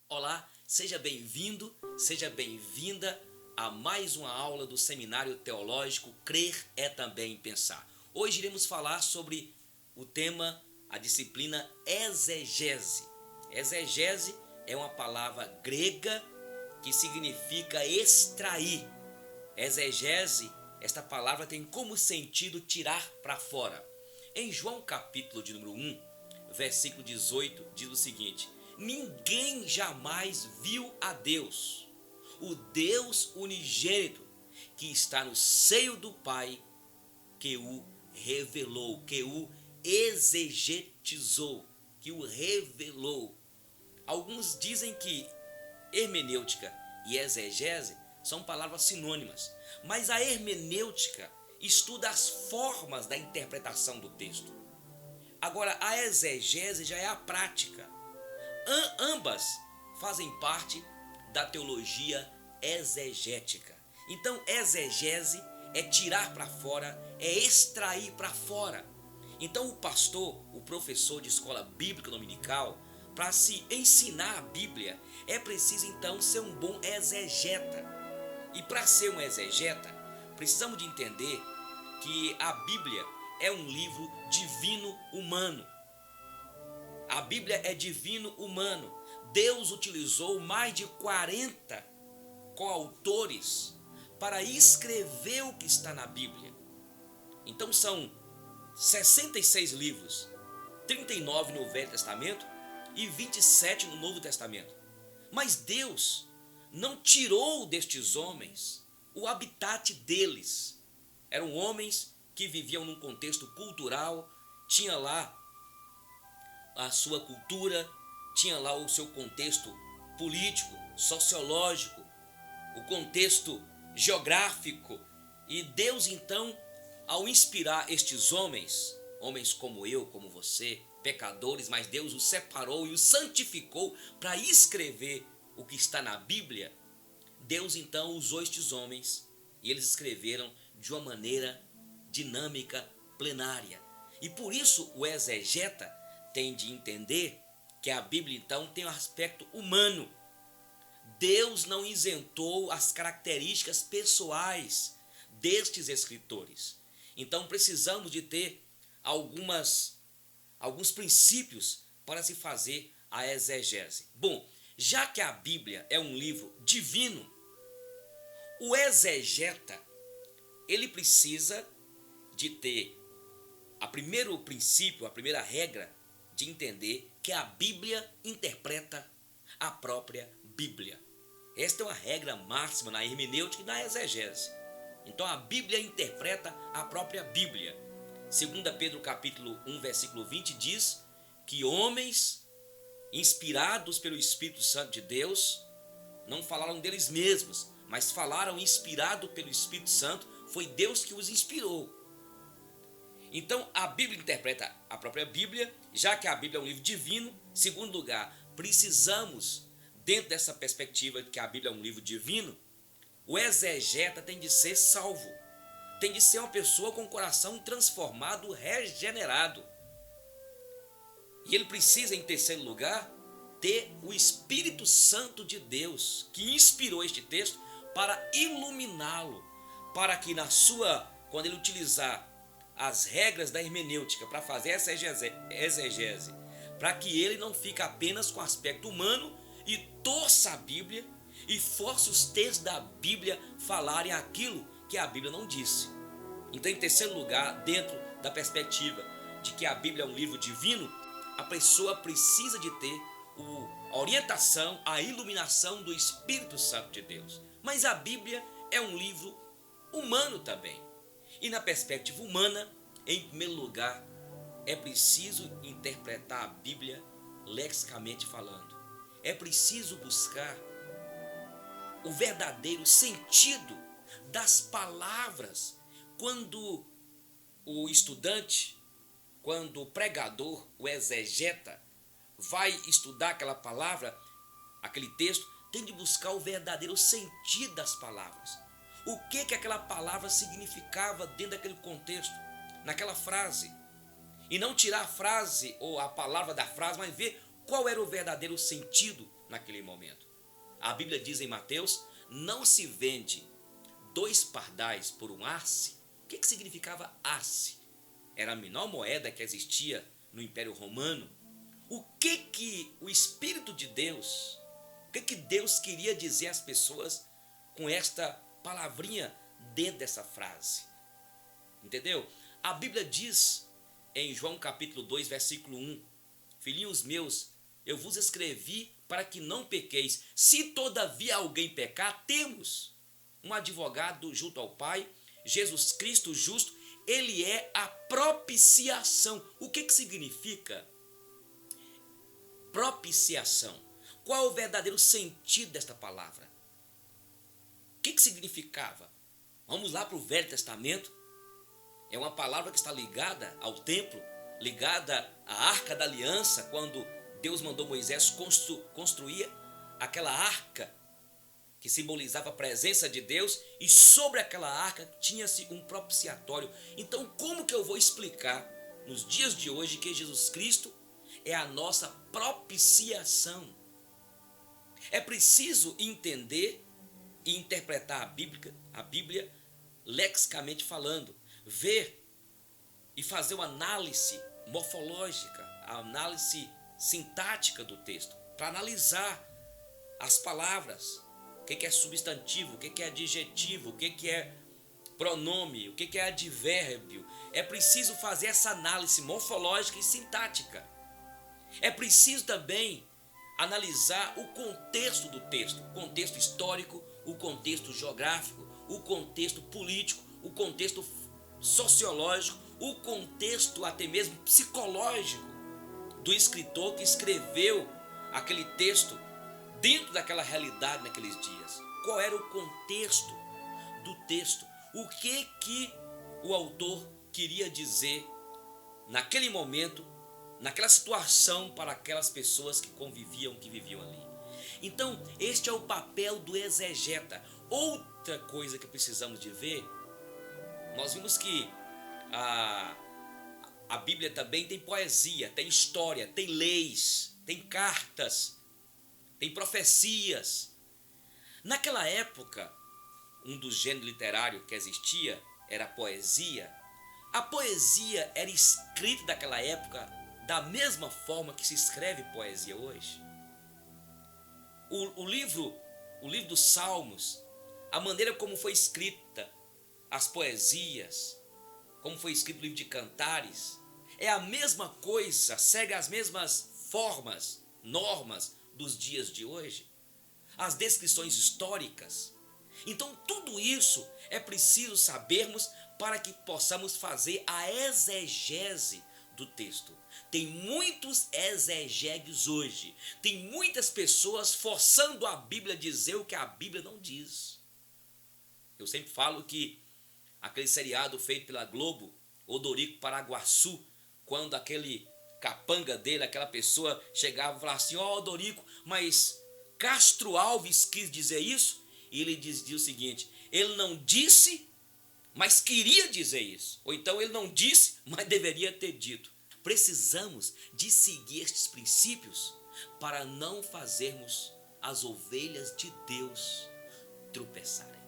Olá, seja bem-vindo, seja bem-vinda a mais uma aula do Seminário Teológico Crer é Também Pensar. Hoje iremos falar sobre o tema, a disciplina exegese. Exegese é uma palavra grega que significa extrair. Exegese, esta palavra tem como sentido tirar para fora. Em João capítulo de número 1, versículo 18, diz o seguinte: ninguém jamais viu a Deus, o Deus unigênito que está no seio do Pai, que o revelou, que o exegetizou, que o revelou. Alguns dizem que hermenêutica e exegese são palavras sinônimas, mas a hermenêutica estuda as formas da interpretação do texto. Agora, a exegese já é a prática. Ambas fazem parte da teologia exegética. Então, exegese é tirar para fora, é extrair para fora. Então, o pastor, o professor de escola bíblica dominical, para se ensinar a Bíblia, é preciso então ser um bom exegeta. E para ser um exegeta, precisamos de entender que a Bíblia é um livro divino humano. A Bíblia é divino humano. Deus utilizou mais de 40 coautores para escrever o que está na Bíblia. Então são 66 livros, 39 no Velho Testamento e 27 no Novo Testamento. Mas Deus não tirou destes homens o habitat deles. Eram homens que viviam num contexto cultural, tinha lá a sua cultura, tinha lá o seu contexto político, sociológico, o contexto geográfico. E Deus então, ao inspirar estes homens, homens como eu, como você, pecadores, mas Deus os separou e os santificou para escrever o que está na Bíblia. Deus então usou estes homens e eles escreveram de uma maneira dinâmica, plenária. E por isso o exegeta tem de entender que a Bíblia então tem um aspecto humano. Deus não isentou as características pessoais destes escritores. Então precisamos de ter alguns princípios para se fazer a exegese. Bom, já que a Bíblia é um livro divino, o exegeta, ele precisa de ter o primeiro princípio, a primeira regra, de entender que a Bíblia interpreta a própria Bíblia. Esta é uma regra máxima na hermenêutica e na exegese. Então a Bíblia interpreta a própria Bíblia. 2 Pedro capítulo 1, versículo 20 diz que homens inspirados pelo Espírito Santo de Deus não falaram deles mesmos, mas falaram inspirado pelo Espírito Santo, foi Deus que os inspirou. Então a Bíblia interpreta a própria Bíblia, já que a Bíblia é um livro divino. Segundo lugar, precisamos, dentro dessa perspectiva de que a Bíblia é um livro divino, o exegeta tem de ser salvo, tem de ser uma pessoa com o coração transformado, regenerado. E ele precisa, em terceiro lugar, ter o Espírito Santo de Deus, que inspirou este texto para iluminá-lo, para que quando ele utilizar as regras da hermenêutica para fazer essa exegese, para que ele não fique apenas com aspecto humano e torça a Bíblia e force os textos da Bíblia falarem aquilo que a Bíblia não disse. Então, em terceiro lugar, dentro da perspectiva de que a Bíblia é um livro divino, a pessoa precisa de ter a orientação, a iluminação do Espírito Santo de Deus. Mas a Bíblia é um livro humano também. E na perspectiva humana, em primeiro lugar, é preciso interpretar a Bíblia lexicamente falando. É preciso buscar o verdadeiro sentido das palavras. Quando o estudante, quando o pregador, o exegeta, vai estudar aquela palavra, aquele texto, tem de buscar o verdadeiro sentido das palavras. O que aquela palavra significava dentro daquele contexto, naquela frase. E não tirar a frase ou a palavra da frase, mas ver qual era o verdadeiro sentido naquele momento. A Bíblia diz em Mateus: não se vende 2 pardais por um arce. O que significava arce? Era a menor moeda que existia no Império Romano. O que o Espírito de Deus, o que Deus queria dizer às pessoas com esta palavrinha dentro dessa frase? Entendeu? A Bíblia diz em João capítulo 2, versículo 1: filhinhos meus, eu vos escrevi para que não pequeis. Se todavia alguém pecar, temos um advogado junto ao Pai, Jesus Cristo justo. Ele é a propiciação. O que significa propiciação? Qual é o verdadeiro sentido desta palavra? O que significava? Vamos lá para o Velho Testamento. É uma palavra que está ligada ao templo, ligada à Arca da Aliança, quando Deus mandou Moisés construir aquela arca que simbolizava a presença de Deus, e sobre aquela arca tinha-se um propiciatório. Então, como que eu vou explicar nos dias de hoje que Jesus Cristo é a nossa propiciação? É preciso entender e interpretar a Bíblia lexicamente falando, ver e fazer uma análise morfológica, a análise sintática do texto, para analisar as palavras, o que é substantivo, o que é adjetivo, o que é pronome, o que é advérbio. É preciso fazer essa análise morfológica e sintática. É preciso também analisar o contexto do texto, o contexto histórico, o contexto geográfico, o contexto político, o contexto sociológico, o contexto até mesmo psicológico do escritor que escreveu aquele texto dentro daquela realidade naqueles dias. Qual era o contexto do texto? O que o autor queria dizer naquele momento, naquela situação, para aquelas pessoas que conviviam, que viviam ali. Então, este é o papel do exegeta. Outra coisa que precisamos de ver, nós vimos que a Bíblia também tem poesia, tem história, tem leis, tem cartas, tem profecias. Naquela época, um dos gêneros literários que existia era a poesia. A poesia era escrita naquela época da mesma forma que se escreve poesia hoje. O livro dos Salmos, a maneira como foi escrita as poesias, como foi escrito o livro de Cantares, é a mesma coisa, segue as mesmas formas, normas dos dias de hoje, as descrições históricas. Então, tudo isso é preciso sabermos para que possamos fazer a exegese do texto. Tem muitos exegeses hoje, tem muitas pessoas forçando a Bíblia a dizer o que a Bíblia não diz. Eu sempre falo que aquele seriado feito pela Globo, Odorico Paraguaçu, quando aquele capanga dele, aquela pessoa chegava e falava assim: ó, Odorico, mas Castro Alves quis dizer isso? E ele dizia o seguinte: ele não disse, mas queria dizer isso. Ou então ele não disse, mas deveria ter dito. Precisamos de seguir estes princípios para não fazermos as ovelhas de Deus tropeçarem.